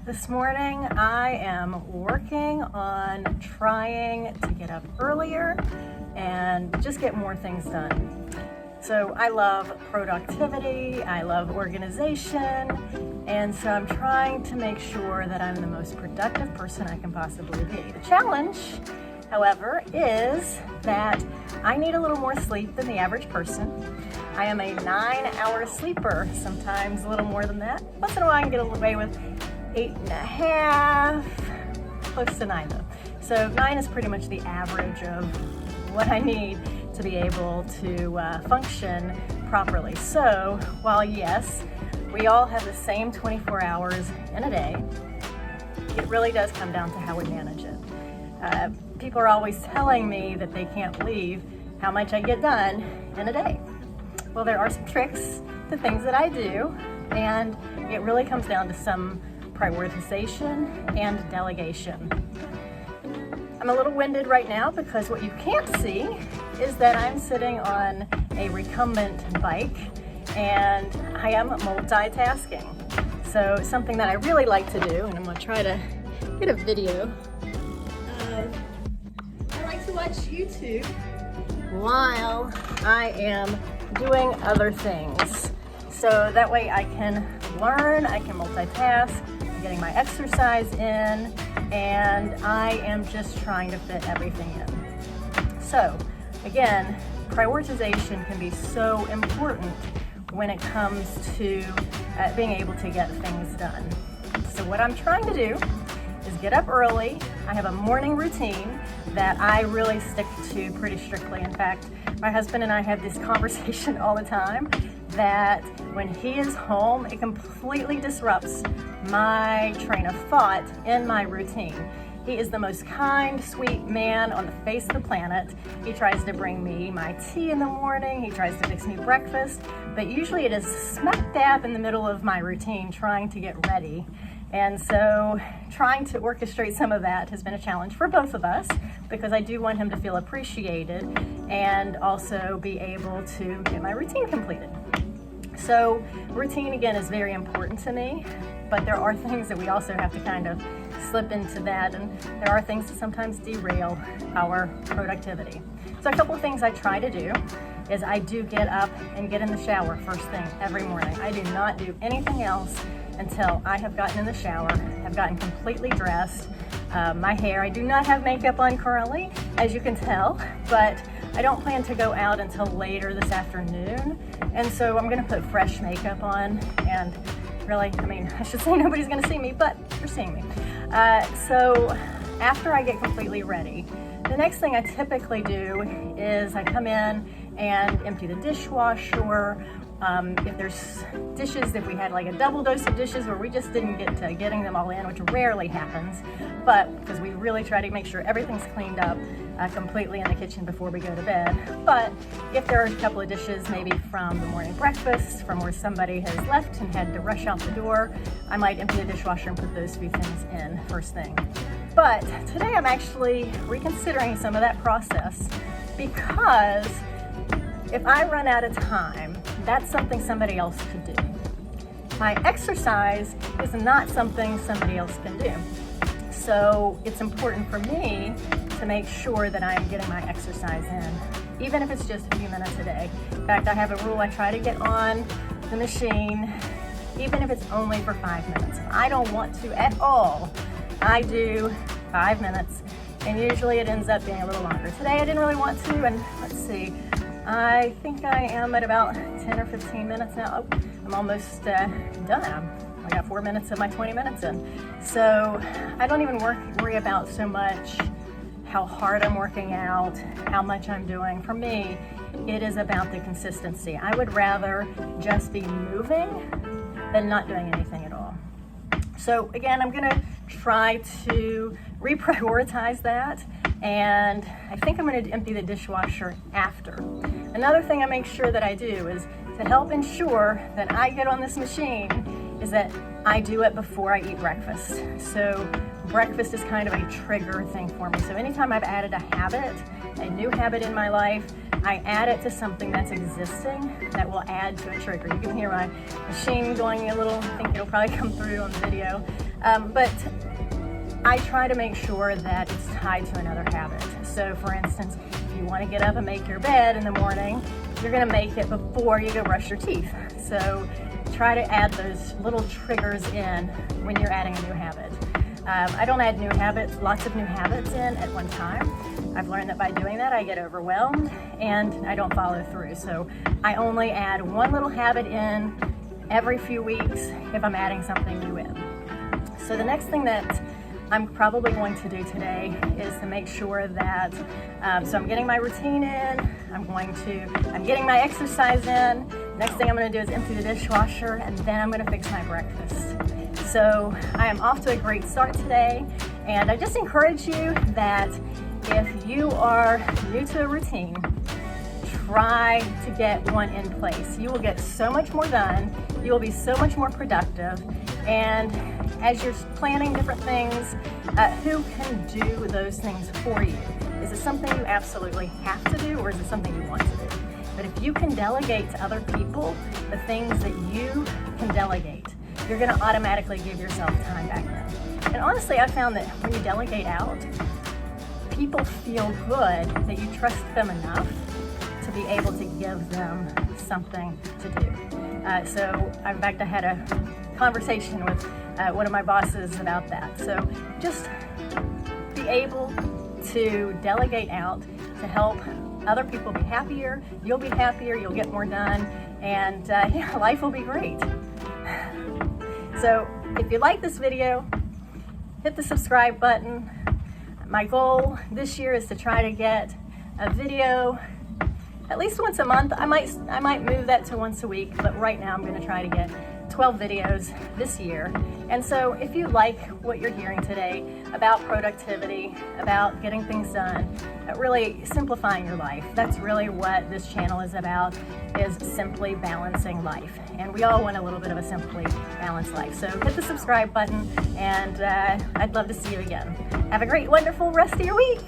This morning I am working on trying to get up earlier and just get more things done. So I love productivity, I love organization, and so I'm trying to make sure that I'm the most productive person I can possibly be. The challenge, however, is that I need a little more sleep than the average person. I am a 9-hour sleeper, sometimes a little more than that. Once in a while I can get away with 8.5, close to 9 though. So 9 is pretty much the average of what I need to be able to function properly. So while yes, we all have the same 24 hours in a day, it really does come down to how we manage it. People are always telling me that they can't believe how much I get done in a day. Well, there are some tricks to things that I do, and it really comes down to some prioritization and delegation. I'm a little winded right now because what you can't see is that I'm sitting on a recumbent bike and I am multitasking. So something that I really like to do, and I'm gonna try to get a video. I like to watch YouTube while I am doing other things. So that way I can learn, I can multitask, I'm getting my exercise in, and I am just trying to fit everything in. So again, prioritization can be so important when it comes to being able to get things done. So what I'm trying to do is get up early. I have a morning routine that I really stick to pretty strictly. In fact, my husband and I have this conversation all the time that when he is home, it completely disrupts my train of thought in my routine. He is the most kind, sweet man on the face of the planet. He tries to bring me my tea in the morning. He tries to fix me breakfast, but usually it is smack dab in the middle of my routine trying to get ready. And so trying to orchestrate some of that has been a challenge for both of us because I do want him to feel appreciated and also be able to get my routine completed. So routine again is very important to me, but there are things that we also have to kind of slip into that, and there are things that sometimes derail our productivity. So a couple of things I try to do is I do get up and get in the shower first thing every morning. I do not do anything else until I have gotten in the shower, have gotten completely dressed. My hair, I do not have makeup on currently, as you can tell, but I don't plan to go out until later this afternoon. And so I'm gonna put fresh makeup on, and really, I should say nobody's gonna see me, but you're seeing me. So after I get completely ready, the next thing I typically do is I come in and empty the dishwasher. If there's dishes, if we had like a double dose of dishes where we just didn't get to getting them all in, which rarely happens, but because we really try to make sure everything's cleaned up completely in the kitchen before we go to bed. But if there are a couple of dishes, maybe from the morning breakfast, from where somebody has left and had to rush out the door, I might empty the dishwasher and put those few things in first thing. But today I'm actually reconsidering some of that process because if I run out of time, that's something somebody else could do. My exercise is not something somebody else can do. So it's important for me to make sure that I'm getting my exercise in, even if it's just a few minutes a day. In fact, I have a rule, I try to get on the machine, even if it's only for 5 minutes. If I don't want to at all, I do 5 minutes, and usually it ends up being a little longer. Today I didn't really want to, and let's see, I think I am at about 10 or 15 minutes now. Oh, I'm almost done. I got 4 minutes of my 20 minutes in. So I don't even worry about so much how hard I'm working out, how much I'm doing. For me, it is about the consistency. I would rather just be moving than not doing anything at all. So again, I'm gonna try to reprioritize that, and I think I'm gonna empty the dishwasher after. Another thing I make sure that I do is to help ensure that I get on this machine is that I do it before I eat breakfast. So breakfast is kind of a trigger thing for me. So anytime I've added a habit, a new habit in my life, I add it to something that's existing that will add to a trigger. You can hear my machine going a little, I think it'll probably come through on the video. But I try to make sure that it's tied to another habit. So for instance, if you want to get up and make your bed in the morning, you're going to make it before you go brush your teeth. So try to add those little triggers in when you're adding a new habit. I don't add lots of new habits in at one time. I've learned that by doing that, I get overwhelmed and I don't follow through. So I only add one little habit in every few weeks if I'm adding something new in. So the next thing that I'm probably going to do today is to make sure that, so I'm getting my routine in, I'm getting my exercise in. Next thing I'm gonna do is empty the dishwasher, and then I'm gonna fix my breakfast. So I am off to a great start today, and I just encourage you that if you are new to a routine, try to get one in place. You will get so much more done, you will be so much more productive, and as you're planning different things, who can do those things for you? Is it something you absolutely have to do, or is it something you want to do? But if you can delegate to other people the things that you can delegate, you're gonna automatically give yourself time back then. And honestly, I found that when you delegate out, people feel good that you trust them enough to be able to give them something to do. So in fact, I had a conversation with one of my bosses about that. So just be able to delegate out to help other people be happier, you'll be happier, you'll get more done, and yeah, life will be great. So if you like this video, hit the subscribe button. My goal this year is to try to get a video at least once a month. I might move that to once a week, but right now I'm going to try to get 12 videos this year. And so if you like what you're hearing today about productivity, about getting things done, really simplifying your life, that's really what this channel is about, is simply balancing life. And we all want a little bit of a simply balanced life. So hit the subscribe button, and I'd love to see you again. Have a great, wonderful rest of your week.